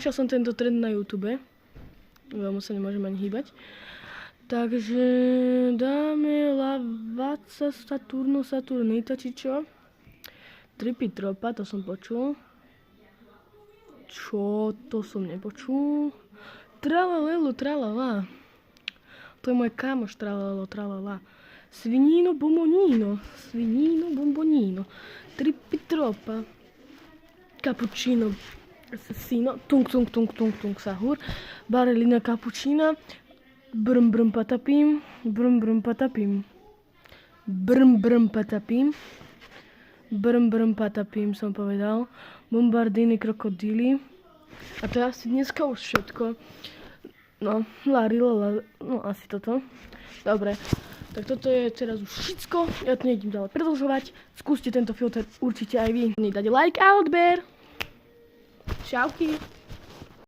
Našla som tento trend na YouTube. Veľmi sa nemôžem ani hýbať. Takže dáme Lavazza Saturnita, či čo? Tripitropa, to som počul. Čo? To som nepočul. Tralalelo, tralala. To je môj kamoš, tralalelo, tralala. Svinino bombonino. Tripitropa. Cappuccino. Assassino. Tung, sahur. Barelina cappuccina. Brum patapim. Patapim som povedal. Bombardini krokodíly. A to je asi dneska už všetko. No, no asi toto. Dobre, tak toto je teraz už všetko. Ja to nejdem ďalej predĺžovať. Skúste tento filter určite aj vy. Dajte like a odber. Čauky.